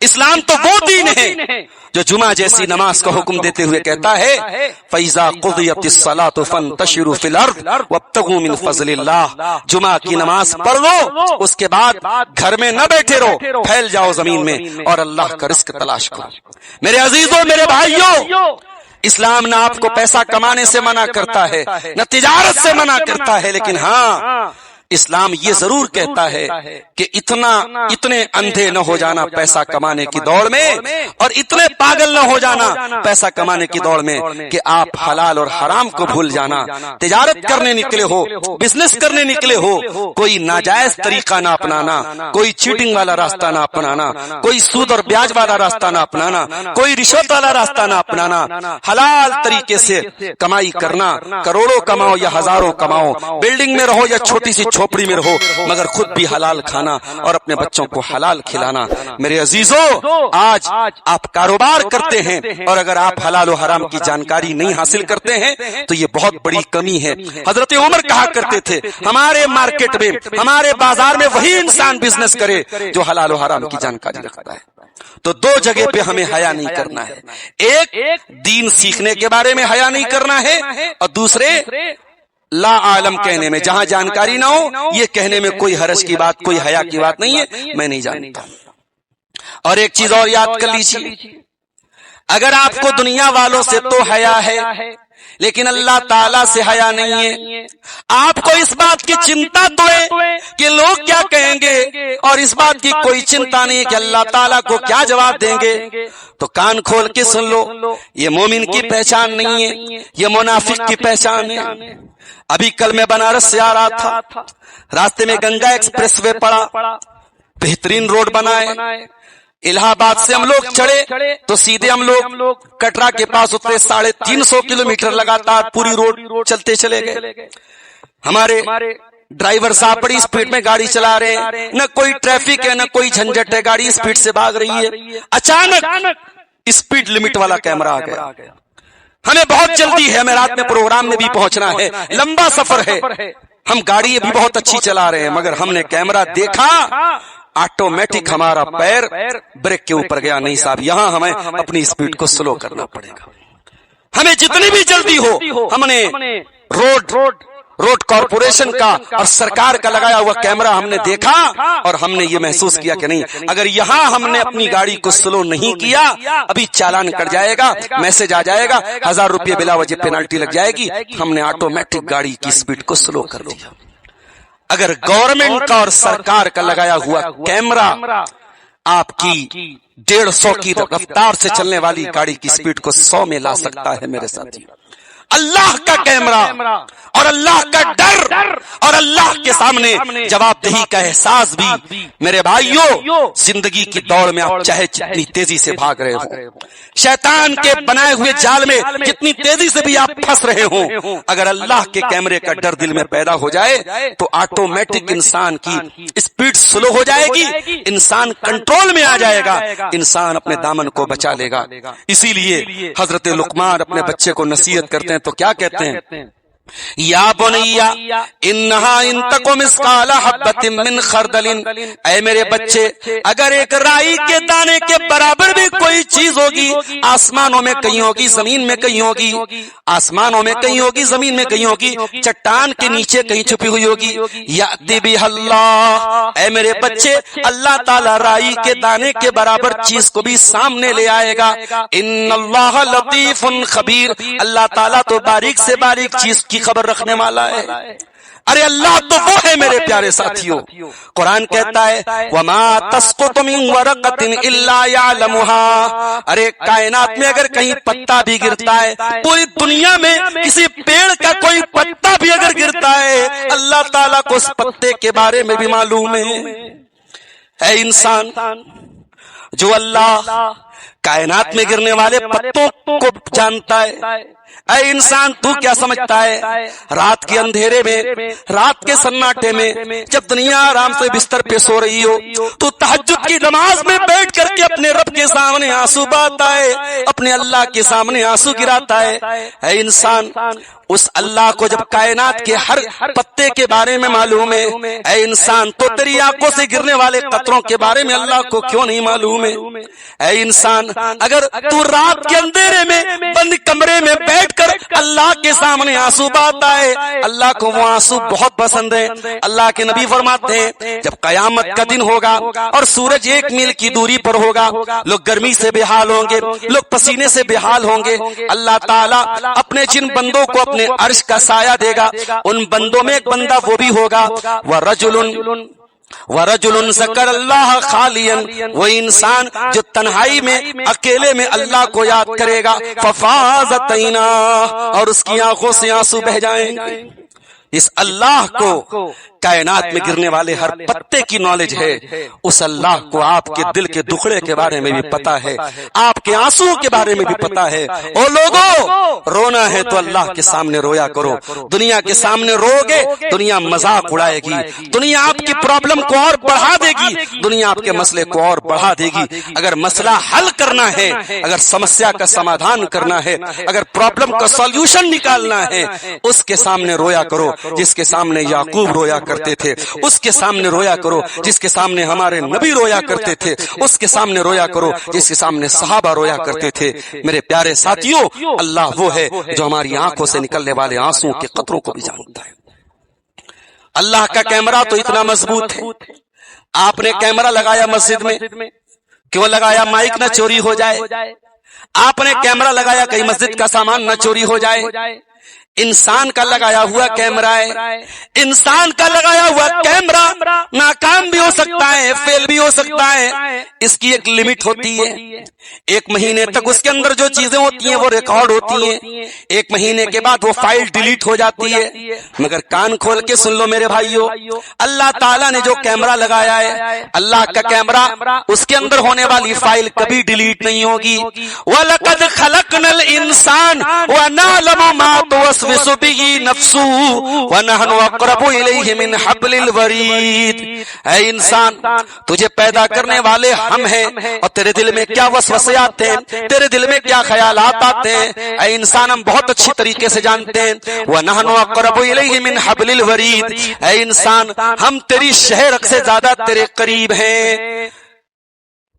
اسلام تو وہ دین ہے جو جمعہ جیسی نماز کا حکم دیتے ہوئے کہتا ہے فَإِذَا قُضِيَتِ الصَّلَاةُ فَانتَشِرُوا فِي الْأَرْضِ وَابْتَغُوا مِنْ فَضْلِ اللَّهِ. جمعہ کی نماز پڑھ لو، اس کے بعد گھر میں نہ بیٹھے رہو، پھیل جاؤ زمین میں اور اللہ کا رزق تلاش کرو. میرے عزیزوں، میرے بھائیوں، اسلام نہ آپ کو پیسہ کمانے سے منع کرتا ہے، نہ تجارت سے منع کرتا ہے، لیکن ہاں اسلام یہ ضرور کہتا ہے کہ اتنے اندھے نہ ہو جانا پیسہ کمانے کی دوڑ میں، اور اتنے پاگل نہ ہو جانا پیسہ کمانے کی دوڑ میں کہ آپ حلال اور حرام کو بھول جانا. تجارت کرنے نکلے ہو، بزنس کرنے نکلے ہو، کوئی ناجائز طریقہ نہ اپنانا، کوئی چیٹنگ والا راستہ نہ اپنانا، کوئی سود اور بیاج والا راستہ نہ اپنانا، کوئی رشوت والا راستہ نہ اپنانا. حلال طریقے سے کمائی کرنا، کروڑوں کماؤ یا ہزاروں کماؤ، بلڈنگ میں رہو یا چھوٹی سی جھوپڑی میں رہو، مگر خود بھی حلال کھانا اور اپنے بچوں کو حلال کھلانا. میرے عزیزوں، آج آپ کاروبار کرتے ہیں اور اگر آپ حلال و حرام کی جانکاری نہیں حاصل کرتے ہیں تو یہ بہت بڑی کمی ہے. حضرت عمر کہا کرتے تھے ہمارے مارکیٹ میں، ہمارے بازار میں وہی انسان بزنس کرے جو حلال و حرام کی جانکاری رکھتا ہے. تو دو جگہ پہ ہمیں حیا نہیں کرنا ہے. ایک دین سیکھنے کے بارے میں حیا نہیں کرنا ہے، اور دوسرے لا عالم کہنے میں، جہاں جانکاری نہ ہو یہ کہنے میں کوئی حرج کی بات، کوئی حیا کی بات نہیں ہے، میں نہیں جانتا. اور ایک چیز اور یاد کر لیجیے، اگر آپ کو دنیا والوں سے تو حیا ہے لیکن اللہ تعالیٰ سے حیا نہیں ہے، آپ کو اس بات کی چنتا تو ہے کہ لوگ کیا کہیں گے، اور اس بات کی کوئی چنتا نہیں کہ اللہ تعالیٰ کو کیا جواب دیں گے، تو کان کھول کے سن لو، یہ مومن کی پہچان نہیں ہے، یہ منافق کی پہچان ہے. ابھی کل میں بنارس سے آ رہا تھا، راستے میں گنگا ایکسپریس وے پڑا، بہترین روڈ بنا ہے. الہ آباد سے ہم لوگ چڑھے تو سیدھے ہم لوگ کٹرا کے پاس اترے. 350 کلومیٹر لگاتار پوری روڈ چلتے چلے گئے. ہمارے ڈرائیور صاحب بڑی اسپیڈ میں گاڑی چلا رہے ہیں، نہ کوئی ٹریفک ہے نہ کوئی جھنجٹ ہے، گاڑی اسپیڈ سے بھاگ رہی ہے. اچانک اسپیڈ لمٹ والا کیمرہ آ گیا. ہمیں بہت جلدی ہے، ہمیں رات میں پروگرام میں بھی پہنچنا ہے، لمبا سفر ہے، ہم گاڑی بھی بہت اچھی چلا رہے ہیں، مگر ہم نے کیمرہ دیکھا، آٹومیٹک ہمارا پیر بریک کے اوپر گیا. نہیں صاحب، یہاں ہمیں اپنی اسپیڈ کو سلو کرنا پڑے گا. ہمیں جتنی بھی جلدی ہو، ہم نے روڈ کارپوریشن کا اور سرکار کا لگایا ہوا کیمرہ ہم نے دیکھا اور ہم نے یہ محسوس کیا کہ نہیں، اگر یہاں ہم نے اپنی گاڑی کو سلو نہیں کیا ابھی چالان کٹ جائے گا، میسج آ جائے گا، 1000 روپے بلا وجہ پینالٹی لگ جائے گی. ہم نے آٹومیٹک گاڑی کی اسپیڈ کو سلو کر دیا. اگر گورنمنٹ کا اور سرکار کا لگایا ہوا کیمرہ آپ کی 150 کی رفتار سے چلنے والی گاڑی کی اسپیڈ کو 100 میں لا سکتا ہے میرے ساتھی، اللہ کا کیمرہ اور اللہ کا ڈر اور اللہ کے سامنے جواب دہی کا احساس بھی. میرے بھائیوں، زندگی کی دوڑ میں آپ چاہے جتنی تیزی سے بھاگ رہے ہوں، شیطان کے بنائے ہوئے جال میں جتنی تیزی سے بھی آپ پھنس رہے ہوں، اگر اللہ کے کیمرے کا ڈر دل میں پیدا ہو جائے تو آٹومیٹک انسان کی اسپیڈ سلو ہو جائے گی، انسان کنٹرول میں آ جائے گا، انسان اپنے دامن کو بچا لے گا. اسی لیے حضرت لقمان اپنے بچے کو نصیحت کرتے ہیں تو کیا کہتے ہیں؟ یا بنیا انہا ان تکو مثقال حبۃ من خردل، اے میرے بچے اگر ایک رائی کے دانے کے برابر بھی کوئی چیز ہوگی، آسمانوں میں کہیں ہوگی، زمین میں کہیں ہوگی، آسمانوں میں کہیں ہوگی، زمین میں کہیں ہوگی، چٹان کے نیچے کہیں چھپی ہوئی ہوگی، یأتی بہا اللہ، اے میرے بچے اللہ تعالی رائی کے دانے کے برابر چیز کو بھی سامنے لے آئے گا. ان اللہ لطیف خبیر، اللہ تعالیٰ تو باریک سے باریک چیز کی خبر رکھنے والا ہے. ارے اللہ تو وہ ہے میرے پیارے ساتھیوں. قرآن کہتا ہے وَمَا تَسْقُطُ مِن وَرَقَةٍ إِلَّا يَعْلَمُهَا. ارے کائنات میں اگر کہیں پتا بھی گرتا ہے, پوری دنیا میں کسی پیڑ کا کوئی پتا بھی اگر گرتا ہے, اللہ تعالیٰ کو اس پتے کے بارے میں بھی معلوم ہے. اے انسان, جو اللہ کائنات میں گرنے والے پتوں کو جانتا ہے, اے انسان تو کیا سمجھتا ہے رات کے اندھیرے میں, رات کے سناٹے میں, جب دنیا آرام سے بستر پہ سو رہی ہو, تو تہجد کی نماز میں بیٹھ کر کے اپنے رب کے سامنے آنسو بہاتا ہے, اپنے اللہ کے سامنے آنسو گراتا ہے. اے انسان, اس اللہ کو جب کائنات کے ہر پتے کے بارے میں معلوم ہے, اے انسان تو تیری آنکھوں سے گرنے والے قطروں کے بارے میں اللہ کو کیوں نہیں معلوم ہے؟ اے انسان, اگر تو رات کے اندھیرے میں بند کمرے میں بیٹھ کر اللہ کے سامنے آنسو بہاتا ہے, اللہ کو وہ آنسو بہت پسند ہے. اللہ کے نبی فرماتے ہیں جب قیامت کا دن ہوگا اور سورج 1 میل کی دوری پر ہوگا, لوگ گرمی سے بے حال ہوں گے, لوگ پسینے سے بے حال ہوں گے, اللہ تعالیٰ اپنے جن بندوں کو اپنے عرش کا سایہ دے گا, ان بندوں میں ایک بندہ وہ بھی ہوگا وَرَجُلٌ ذَكَرَ اللَّهَ خَالِيًا, وہ انسان جو تنہائی میں اکیلے میں اللہ کو یاد کرے گا, فَفَاضَتْ عَيْنَاهُ, اور اس کی آنکھوں سے آنسو بہ جائیں گے. اس اللہ کو کائنات میں گرنے والے ہر پتے کی نالج ہے. اس اللہ کو آپ کے دل کے دکھڑے کے بارے میں بھی پتا ہے, آپ کے آنسو کے بارے میں بھی پتا ہے. او لوگو, رونا ہے تو اللہ کے سامنے رویا کرو. دنیا کے سامنے رو گے, دنیا مذاق اڑائے گی, دنیا آپ کی پرابلم کو اور بڑھا دے گی, دنیا آپ کے مسئلے کو اور بڑھا دے گی. اگر مسئلہ حل کرنا ہے, اگر سمسیا کا سمادھان کرنا ہے, اگر پرابلم کا سولوشن نکالنا ہے, اس کے سامنے رویا کرو جس کے سامنے یعقوب رویا کرتے تھے, اس کے سامنے رویا کرو جس کے سامنے ہمارے نبی رویا کرتے تھے, اس کے سامنے رویا کرو جس کے سامنے صحابہ رویا کرتے تھے. میرے پیارے ساتھیوں, اللہ وہ ہے جو ہماری آنکھوں سے نکلنے والے آنسوں کے قطروں کو بھی جانتا ہے. اللہ کا کیمرہ تو اتنا مضبوط ہے. آپ نے کیمرہ لگایا مسجد میں, کیوں لگایا؟ مائک نہ چوری ہو جائے. آپ نے کیمرہ لگایا کہیں مسجد کا سامان نہ چوری ہو جائے. انسان کا لگایا ہوا کیمرہ ہے, انسان کا لگایا ہوا کیمرہ ناکام بھی ہو سکتا ہے, فیل بھی ہو سکتا ہے. اس کی ایک لمٹ ہوتی ہے. 1 مہینے تک اس کے اندر جو چیزیں ہوتی ہیں وہ ریکارڈ ہوتی ہیں. 1 مہینے کے بعد وہ فائل ڈیلیٹ ہو جاتی ہے. مگر کان کھول کے سن لو میرے بھائیو, اللہ تعالیٰ نے جو کیمرہ لگایا ہے, اللہ کا کیمرہ, اس کے اندر ہونے والی فائل کبھی ڈیلیٹ نہیں ہوگی. وَلَقَدْ خَلَقْنَا الْإِنسَانَ وَنَعْلَمُ مَا تُوَسْوِسُ بِهِ نَفْسُهُ وَنَحْنُ أَقْرَبُ إِلَيْهِ مِنْ حَبْلِ الْوَرِيدِ. اے انسان, تجھے پیدا کرنے والے ہم ہیں, اور تیرے دل میں کیا وسوسے آتے ہیں, تیرے دل میں کیا خیالات آتے ہیں, اے انسان ہم بہت اچھی طریقے سے جانتے ہیں. وَنَحْنُ أَقْرَبُ إِلَيْهِ مِنْ حَبْلِ الْوَرِيدِ. اے انسان, ہم تیری شہرک سے زیادہ تیرے قریب ہیں.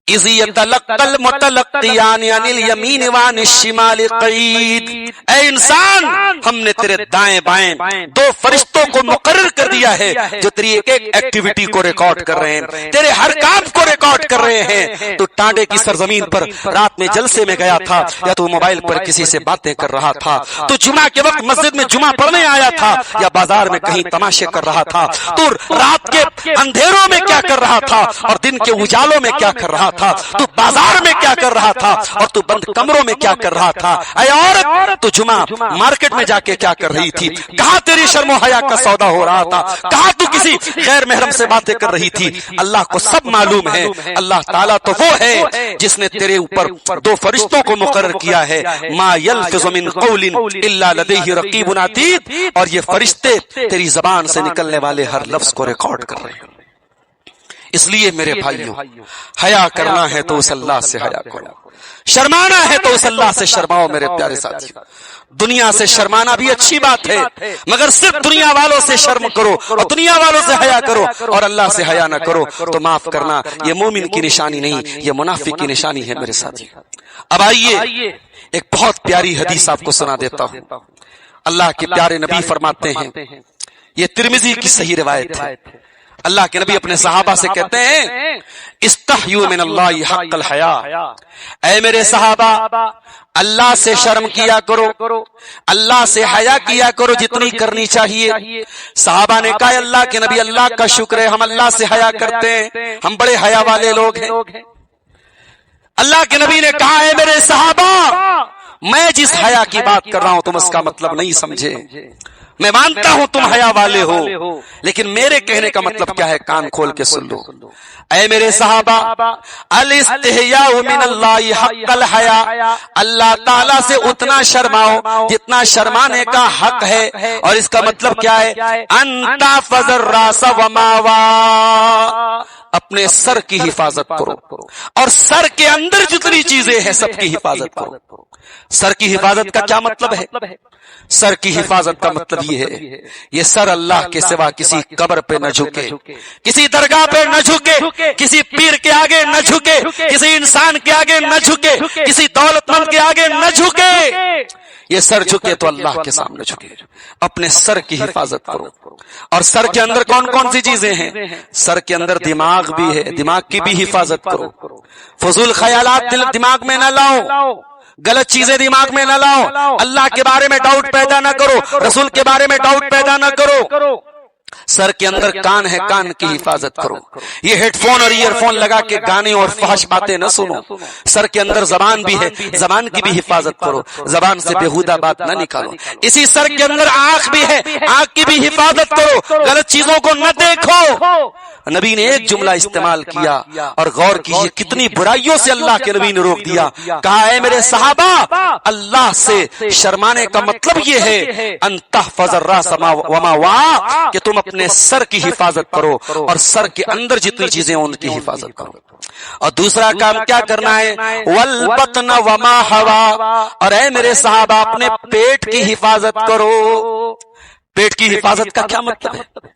اِذْ يَتَلَقَّى الْمُتَلَقِّيَانِ عَنِ الْيَمِينِ وَعَنِ الشِّمَالِ قَعِيدٌ. اے انسان, ہم نے تیرے دائیں بائیں 2 فرشتوں کو مقرر کر دیا ہے جو تیری ایک ایک ایکٹیویٹی کو ریکارڈ کر رہے ہیں, تیرے ہر کام کو ریکارڈ کر رہے ہیں. تو ٹانڈے کی سرزمین پر رات میں جلسے میں گیا تھا, یا تو موبائل پر کسی سے باتیں کر رہا تھا, تو جمعہ کے وقت مسجد میں جمعہ پڑھنے آیا تھا, یا بازار میں کہیں تماشے کر رہا تھا, تو رات کے اندھیروں میں کیا کر رہا تھا اور دن کے اجالوں میں کیا کر رہا تھا, تو بازار میں کیا کر رہا تھا اور تو بند کمروں میں کیا کر رہا تھا. اے عورت, تو جمعہ مارکیٹ میں جا کے کیا کر رہی تھی, کہاں تیری شرم و حیا کا سودا ہو رہا تھا, کہاں تو کسی غیر محرم سے باتیں کر رہی تھی. اللہ کو سب معلوم ہے. اللہ تعالیٰ تو وہ ہے جس نے تیرے اوپر 2 فرشتوں کو مقرر کیا ہے. ما یلفظ من قول الا لدیہ رقیب عتید. اور یہ فرشتے تیری زبان سے نکلنے والے ہر لفظ کو ریکارڈ کر رہے ہیں. اس لیے میرے بھائیوں, حیا کرنا ہے تو اس اللہ سے حیا کرو, شرمانا ہے تو اس اللہ سے شرماؤ. میرے پیارے ساتھیوں, دنیا سے شرمانا بھی اچھی بات ہے, مگر صرف دنیا والوں سے شرم کرو اور دنیا والوں سے حیا کرو اور اللہ سے حیا نہ کرو تو معاف کرنا, یہ مومن کی نشانی نہیں, یہ منافق کی نشانی ہے میرے ساتھیوں. اب آئیے ایک بہت پیاری حدیث آپ کو سنا دیتا ہوں. اللہ کے پیارے نبی فرماتے ہیں, یہ ترمذی کی صحیح روایت ہے, اللہ کے نبی اپنے صحابہ سے کہتے ہیں استحیوا من اللہ حق الحیا، اے میرے صحابہ اللہ سے شرم کیا کرو، اللہ سے حیا کیا کرو جتنی کرنی چاہیے۔ صحابہ نے کہا اللہ کے نبی اللہ کا شکر ہے ہم اللہ سے حیا کرتے ہیں، ہم بڑے حیا والے لوگ ہیں۔ اللہ کے نبی نے کہا اے میرے صحابہ میں جس حیا کی بات کر رہا ہوں تم اس کا مطلب نہیں سمجھے، میں مانتا ہوں تم حیا والے ہو لیکن میرے کہنے کا مطلب کیا ہے کان کھول کے سن لو۔ اے میرے صحابہ الاستحیاء من اللہ حق الحیا، اللہ تعالیٰ سے اتنا شرماؤ جتنا شرمانے کا حق ہے، اور اس کا مطلب کیا ہے ان تحفظ الراس وما وا، اپنے سر کی حفاظت کرو اور سر کے اندر جتنی چیزیں ہیں سب کی حفاظت کرو۔ سر کی حفاظت کا کیا مطلب ہے؟ سر کی حفاظت کا مطلب یہ ہے یہ سر اللہ کے سوا کسی قبر پہ نہ جھکے، کسی درگاہ پہ نہ جھکے، کسی پیر کے آگے نہ جھکے، کسی انسان کے آگے نہ جھکے، کسی دولت مند کے آگے نہ جھکے۔ یہ سر جھکے تو اللہ کے سامنے جھکے۔ اپنے سر کی حفاظت کرو۔ اور سر کے اندر کون کون سی چیزیں ہیں؟ سر کے اندر دماغ بھی ہے، دماغ کی بھی حفاظت کرو۔ فضول خیالات دماغ میں نہ لاؤ، غلط چیزیں دماغ میں نہ لاؤ، اللہ کے بارے میں ڈاؤٹ پیدا نہ کرو، رسول کے بارے میں ڈاؤٹ پیدا نہ کرو۔ سر کے اندر کان ہے، کان کی حفاظت کرو، یہ ہیڈ فون اور ایئر فون لگا کے گانے اور فحش باتیں نہ سنو۔ سر کے اندر زبان بھی ہے، زبان کی بھی حفاظت کرو، زبان سے بےہودہ بات نہ نکالو۔ اسی سر کے اندر آنکھ بھی ہے، آنکھ کی بھی حفاظت کرو، غلط چیزوں کو نہ دیکھو۔ نبی نے ایک جملہ استعمال کیا اور غور کیجیے کتنی برائیوں سے اللہ کے نبی نے روک دیا۔ کہا اے میرے صحابہ اللہ سے شرمانے کا مطلب یہ ہے ان تحفظ الراس وما وا، کہ تم اپنے سر کی حفاظت کرو اور سر کے اندر جتنی چیزیں ان کی حفاظت کرو۔ اور دوسرا کام کیا کرنا ہے والبطن وما ہوا، اور اے میرے صحابہ اپنے پیٹ کی حفاظت کرو۔ پیٹ کی حفاظت کا کیا مطلب ہے؟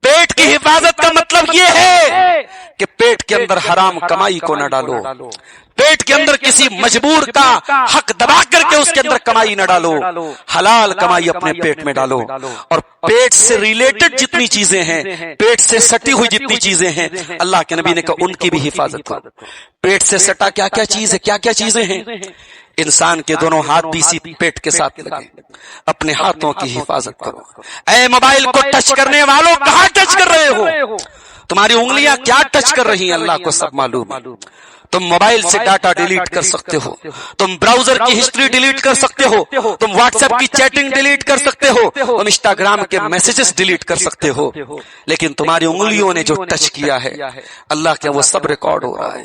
پیٹ کی حفاظت کا مطلب یہ ہے کہ پیٹ کے اندر حرام کمائی کو نہ ڈالو، پیٹ کے اندر کسی مجبور کا حق دبا کر کے اس کے اندر کمائی نہ ڈالو، حلال کمائی اپنے پیٹ میں ڈالو۔ اور پیٹ سے ریلیٹڈ جتنی چیزیں ہیں، پیٹ سے سٹی ہوئی جتنی چیزیں ہیں، اللہ کے نبی نے کہا ان کی بھی حفاظت کرو۔ پیٹ سے سٹا کیا کیا چیز ہے، کیا کیا چیزیں ہیں؟ انسان کے دونوں ہاتھ بھی اسی پیٹ کے ساتھ لگے، اپنے ہاتھوں کی حفاظت کرو۔ اے موبائل کو ٹچ کرنے والوں کہاں ٹچ کر رہے ہو؟ تمہاری انگلیاں کیا ٹچ کر رہی ہیں اللہ کو سب معلوم۔ تم موبائل سے ڈاٹا ڈیلیٹ کر سکتے ہو، تم براؤزر کی ہسٹری ڈیلیٹ کر سکتے ہو، تم واٹس ایپ کی چیٹنگ ڈیلیٹ کر سکتے ہو، تم انسٹاگرام کے میسیجز ڈیلیٹ کر سکتے ہو، لیکن تمہاری انگلیوں نے جو ٹچ کیا ہے اللہ کے وہ سب ریکارڈ ہو رہا ہے۔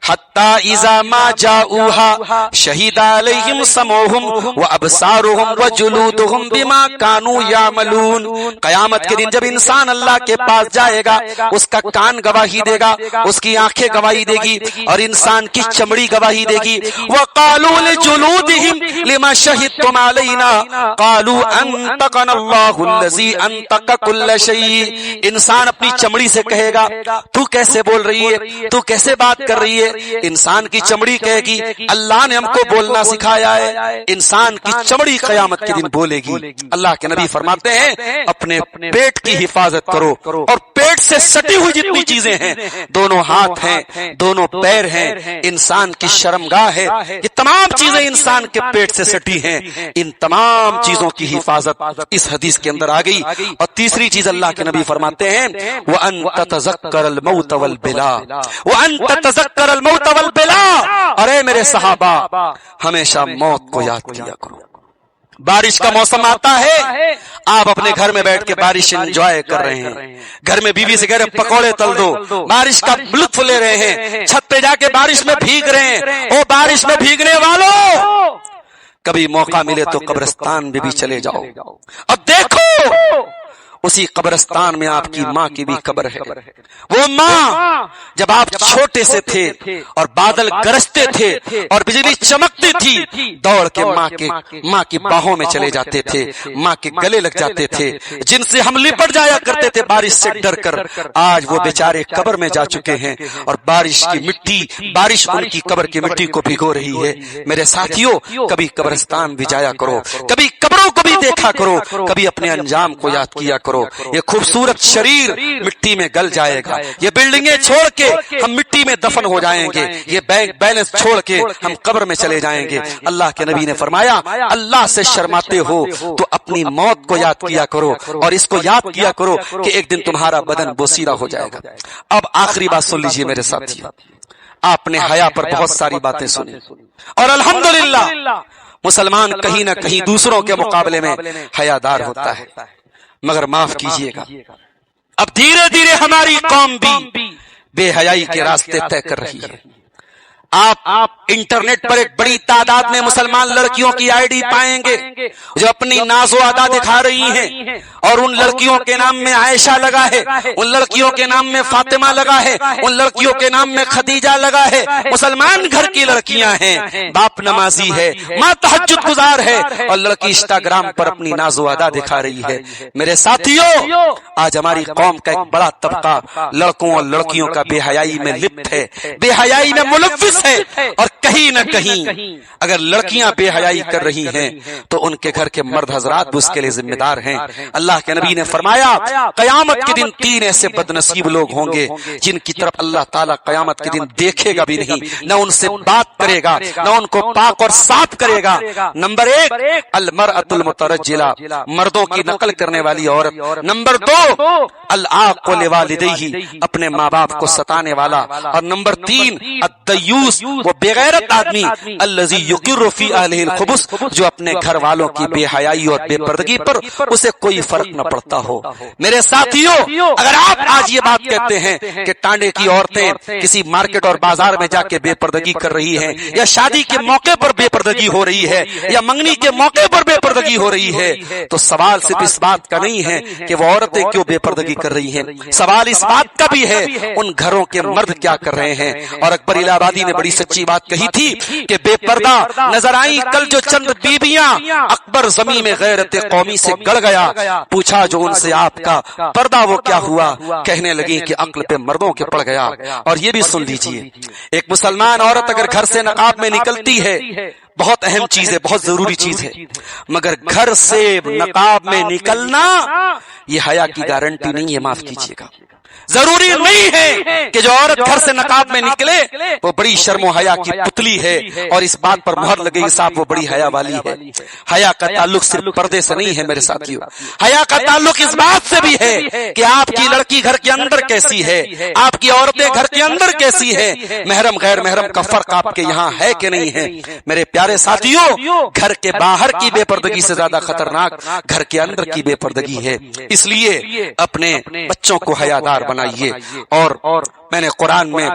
حتی اذا ما جاؤوها شہید علیہم سمعہم وابصارہم وجلودہم بما کانوا یعملون۔ قیامت کے دن جب انسان اللہ کے پاس جائے گا اس کا کان گواہی دے گا، اس کی آنکھیں گواہی دے گی اور انسان کی چمڑی گواہی دے گی۔ وَقَالُوا لِجُلُودِهِمْ لِمَا شَهِدْتُمْ عَلَيْنَا قَالُوا أَنْطَقَنَا اللَّهُ الَّذِي أَنْطَقَ كُلَّ شَيْءٍ۔ انسان اپنی چمڑی سے کہے گا تو کیسے بول رہی ہے، تو کیسے بات کر رہی ہے؟ انسان کی چمڑی کہے گی اللہ نے ہم کو بولنا سکھایا ہے۔ انسان کی چمڑی قیامت کے دن بولے گی۔ اللہ کے نبی فرماتے ہیں اپنے پیٹ کی حفاظت کرو، اور پیٹ سے سٹی ہوئی جتنی چیزیں ہیں، دونوں ہاتھ ہیں، دونوں پیر ہیں، انسان کی شرمگاہ ہے، یہ تمام چیزیں انسان کے پیٹ سے سٹی ہیں، ان تمام چیزوں کی حفاظت اس حدیث کے اندر آ گئی۔ اور تیسری چیز اللہ کے نبی فرماتے ہیں وَأَن تَتَذَكَّرَ الْمَوْتَ وَالْبِلَا، وَأَن تَتَذَكَّرَ الْمَوْتَ وَالْبِلَا، اور اے میرے صحابہ ہمیشہ موت کو یاد کیا کرو۔ بارش کا موسم آتا ہے، آپ اپنے گھر میں بیٹھ کے بارش انجوائے کر رہے ہیں، گھر میں بیوی سے کہہ رہے پکوڑے تل دو، بارش کا لطف لے رہے ہیں، چھت پہ جا کے بارش میں بھیگ رہے ہیں۔ او بارش میں بھیگنے والوں، کبھی موقع ملے تو قبرستان بھی چلے جاؤ، اب دیکھو اسی قبرستان میں آپ کی ماں کی بھی قبر ہے۔ وہ ماں جب آپ چھوٹے سے تھے اور بادل گرجتے تھے اور بجلی چمکتی تھی، دوڑ کے ماں کی باہوں میں چلے جاتے تھے، ماں کے گلے لگ جاتے تھے، جن سے ہم لپٹ جایا کرتے تھے بارش سے ڈر کر۔ آج وہ بیچارے قبر میں جا چکے ہیں اور بارش کی مٹی، بارش ان کی قبر کی مٹی کو بھگو رہی ہے۔ میرے ساتھیوں، کبھی قبرستان بھی جایا کرو، کبھی قبروں کو بھی دیکھا کرو، کبھی اپنے انجام کو یاد کیا کرو۔ کرو. یہ خوبصورت شریر مٹی میں گل جائے گا. یہ بلڈنگیں چھوڑ کے ہم مٹی میں دفن ہو جائیں گے. یہ بینک بیلنس چھوڑ کے ہم قبر میں چلے جائیں گے. اللہ کے نبی نے فرمایا اللہ سے شرماتے ہو تو اپنی موت کو یاد کیا کرو اور اس کو یاد کیا کرو کہ ایک دن تمہارا بدن بوسیدہ ہو جائے گا. اب آخری بات سن لیجئے میرے ساتھی. آپ نے حیا پر بہت ساری باتیں سنی اور الحمدللہ مسلمان کہیں نہ کہیں دوسروں کے مقابلے میں حیادار ہوتا ہے. مگر معاف کیجئے گا اب دھیرے دھیرے ہماری قوم بھی بے حیائی کے راستے طے کر رہی ہے. آپ انٹرنیٹ پر ایک بڑی تعداد میں مسلمان لڑکیوں کی آئی ڈی پائیں گے جو اپنی ناز و ادا دکھا رہی ہیں اور ان لڑکیوں کے نام میں عائشہ لگا ہے, ان لڑکیوں کے نام میں فاطمہ لگا ہے, ان لڑکیوں کے نام میں خدیجہ لگا ہے. مسلمان گھر کی لڑکیاں ہیں, باپ نمازی ہے, ماں تہجد گزار ہے اور لڑکی انسٹاگرام پر اپنی ناز و ادا دکھا رہی ہے. میرے ساتھیوں آج ہماری قوم کا ایک بڑا طبقہ لڑکوں اور لڑکیوں کا بے حیائی میں لپت ہے, بے حیائی میں ملوث ہے. اور کہیں نہ کہیں اگر لڑکیاں بے حیائی کر رہی ہیں تو ان کے گھر کے مرد حضرات بھی اس کے لیے ذمہ دار ہیں. اللہ کے نبی نے فرمایا قیامت کے دن 3 ایسے بد نصیب لوگ ہوں گے جن کی طرف اللہ تعالیٰ قیامت کے دن دیکھے گا بھی نہیں, نہ ان سے بات کرے گا, نہ ان کو پاک اور صاف کرے گا. نمبر 1 المرأۃ المترجلہ, مردوں کی نقل کرنے والی عورت. نمبر 2 العاق لوالدیہ, اپنے ماں باپ کو ستانے والا. اور نمبر 3 الدیوس, وہ بے غیرت آدمی الذی یقر فی اہلہ الخبث, جو اپنے گھر والوں کی بے حیائی اور بے پردگی پر اسے کوئی فرق نہ پڑتا ہو. میرے ساتھیوں اگر آپ آج یہ بات کہتے ہیں کہ ٹانڈے کی عورتیں کسی مارکیٹ اور بازار میں جا کے بے پردگی کر رہی ہیں, یا شادی کے موقع پر بے پردگی ہو رہی ہے, یا منگنی کے موقع پر بے پردگی ہو رہی ہے, تو سوال صرف اس بات کا نہیں ہے کہ وہ عورتیں کیوں بے پردگی کر رہی ہیں, سوال اس بات کا بھی ہے ان گھروں کے مرد کیا کر رہے ہیں. اور اکبر الہ آبادی نے بڑی سچی بات کہی تھی کہ بے پردہ نظر آئی کل جو چند بیبیاں, اکبر زمین میں غیرت قومی سے گڑ گیا. پوچھا جو ان سے آپ کا پردہ وہ کیا ہوا, کہنے لگی کہ عقل پہ مردوں کے پڑ گیا. اور یہ بھی سن لیجئے, ایک مسلمان عورت اگر گھر سے نقاب میں نکلتی ہے بہت اہم چیز ہے, بہت ضروری چیز ہے, مگر گھر سے نقاب میں نکلنا یہ حیا کی گارنٹی نہیں ہے. معاف کیجئے گا, ضروری نہیں ہے کہ جو عورت گھر سے نقاب میں نکلے وہ بڑی شرم و حیا کی پتلی ہے اور اس بات پر مہر لگے صاحب وہ بڑی حیا والی ہے. حیا کا تعلق صرف پردے سے نہیں ہے میرے ساتھیوں, حیا کا تعلق اس بات سے بھی ہے کہ آپ کی لڑکی گھر کے اندر کیسی ہے, آپ کی عورتیں گھر کے اندر کیسی ہے, محرم غیر محرم کا فرق آپ کے یہاں ہے کہ نہیں ہے. میرے پیارے ساتھیوں گھر کے باہر کی بے پردگی سے زیادہ خطرناک گھر کے اندر کی بے پردگی ہے. اس لیے اپنے بچوں کو حیادار بنائیے. اور میں نے قرآن میں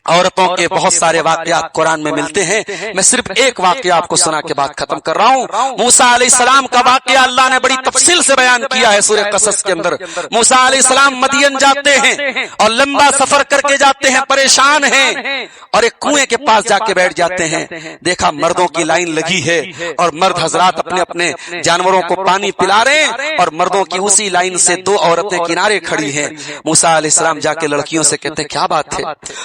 عورتوں کے بہت سارے واقعات قرآن میں ملتے ہیں. میں صرف ایک واقعہ آپ کو سنا کے بعد ختم کر رہا ہوں. موسیٰ علیہ السلام کا واقعہ اللہ نے بڑی تفصیل سے بیان کیا ہے سورہ قصص کے اندر. موسیٰ علیہ السلام مدین جاتے ہیں اور لمبا سفر کر کے جاتے ہیں, پریشان ہیں اور ایک کنویں کے پاس جا کے بیٹھ جاتے ہیں. دیکھا مردوں کی لائن لگی ہے اور مرد حضرات اپنے اپنے جانوروں کو پانی پلا رہے ہیں اور مردوں کی اسی لائن سے 2 عورتیں کنارے کھڑی ہیں. موسیٰ علیہ السلام جا کے لڑکیوں سے کہتے ہیں کیا بات ہے,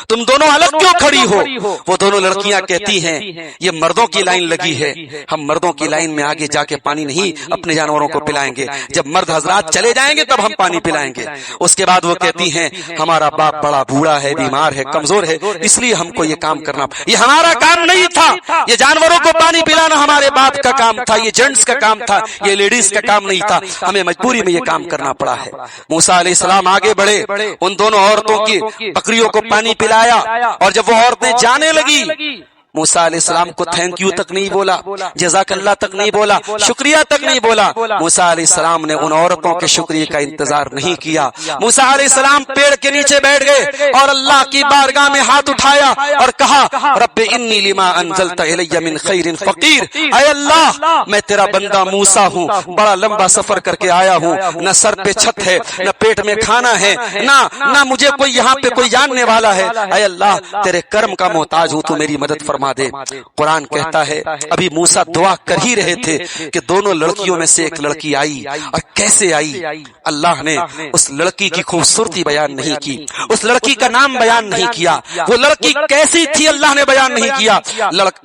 تم دونوں الگ کیوں کھڑی ہو؟ وہ دونوں لڑکیاں کہتی ہیں یہ مردوں کی لائن لگی ہے, ہم مردوں کی لائن میں آگے جا کے پانی نہیں اپنے جانوروں کو پلائیں گے, جب مرد حضرات چلے جائیں گے تب ہم پانی پلائیں گے. اس کے بعد وہ کہتی ہیں ہمارا باپ بڑا بوڑھا ہے, بیمار ہے, کمزور ہے, اس لیے ہم کو یہ کام کرنا, یہ ہمارا کام نہیں تھا, یہ جانوروں کو پانی پلانا ہمارے باپ کا کام تھا, یہ جینٹس کا کام تھا, یہ لیڈیز کا کام نہیں تھا, ہمیں مجبوری میں یہ کام کرنا پڑا ہے. موسیٰ علیہ السلام آگے بڑھے, ان دونوں عورتوں کی بکریوں کو پانی پلایا اور جب وہ عورتیں جانے لگی موسیٰ علیہ السلام کو تھینک یو تک نہیں بولا, جزاک اللہ تک نہیں بولا, شکریہ تک نہیں بولا. موسیٰ علیہ السلام نے ان عورتوں کے شکریہ کا انتظار نہیں کیا. موسیٰ علیہ السلام پیڑ کے نیچے بیٹھ گئے اور اللہ کی بارگاہ میں ہاتھ اٹھایا اور کہا رب انی لما انزلت الی من خیر فقیر, اے اللہ میں تیرا بندہ موسیٰ ہوں, بڑا لمبا سفر کر کے آیا ہوں, نہ سر پہ چھت ہے, نہ پیٹ میں کھانا ہے, نہ مجھے کوئی یہاں پہ کوئی جاننے والا ہے, اے اللہ تیرے کرم کا محتاج ہوں, تو میری مدد فرما. فرما دے۔ قرآن کہتا ہے ابھی موسیٰ دعا کر ہی رہے تھے کہ دونوں لڑکیوں میں سے ایک لڑکی آئی، اور کیسے آئی اللہ نے اس لڑکی کی خوبصورتی بیان نہیں کی، اس لڑکی کا نام بیان نہیں کیا، وہ لڑکی کیسی تھی اللہ نے بیان نہیں کیا۔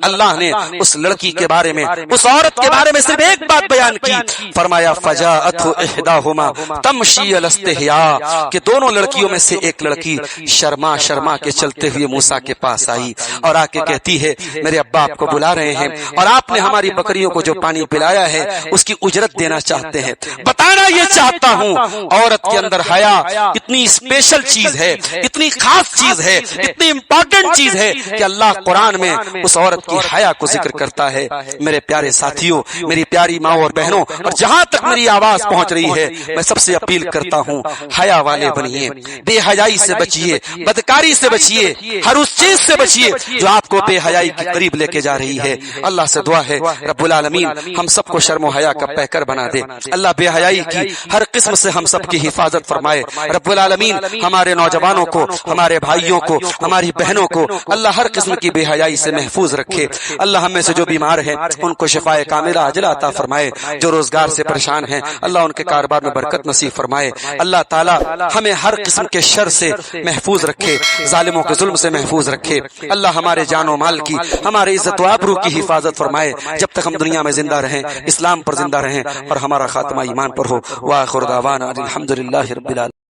اللہ نے اس لڑکی کے بارے میں، اس عورت کے بارے میں صرف ایک بات بیان کی، فرمایا فجاءته احداهما تمشي على استحياء، کہ دونوں لڑکیوں میں سے ایک لڑکی شرما شرما کے چلتے ہوئے موسیٰ کے پاس آئی اور آ کے کہتی ہے میرے ابا آپ کو بلا رہے ہیں، اور آپ نے ہماری بکریوں کو جو پانی پلایا ہے اس کی اجرت دینا چاہتے ہیں۔ بتانا یہ چاہتا ہوں عورت کے اندر حیا اتنی اسپیشل چیز ہے، اتنی خاص چیز ہے، اتنی امپورٹنٹ چیز ہے کہ اللہ قرآن میں اس عورت کی حیا کو ذکر کرتا ہے۔ میرے پیارے ساتھیوں، میری پیاری ماں اور بہنوں، اور جہاں تک میری آواز پہنچ رہی ہے میں سب سے اپیل کرتا ہوں حیا والے بنیے، بے حیائی سے بچیے، بدکاری سے بچیے، ہر اس چیز سے بچیے جو آپ کو بے حیائی کے قریب لے کے جا رہی ہے۔ اللہ سے دعا ہے رب العالمین ہم سب کو شرم و حیا کا پیکر بنا دے۔ اللہ بے حیائی کی ہر قسم سے ہم سب کی حفاظت فرمائے۔ رب العالمین ہمارے نوجوانوں کو، ہمارے بھائیوں کو، ہماری بہنوں کو اللہ ہر قسم کی بے حیائی سے محفوظ رکھے۔ اللہ ہم میں سے جو بیمار ہیں ان کو شفائے کاملہ عاجلہ عطا فرمائے، جو روزگار سے پریشان ہیں اللہ ان کے کاروبار میں برکت نصیب فرمائے۔ اللہ تعالی ہمیں ہر قسم کے شر سے محفوظ رکھے، ظالموں کے ظلم سے محفوظ رکھے۔ اللہ ہمارے جان و مال کی، ہمارے عزت و آبرو کی حفاظت فرمائے۔ جب تک ہم دنیا میں زندہ رہیں اسلام پر زندہ رہیں اور ہمارا خاتمہ ایمان پر ہو۔ وآخر دعوانا الحمدللہ رب العالمین۔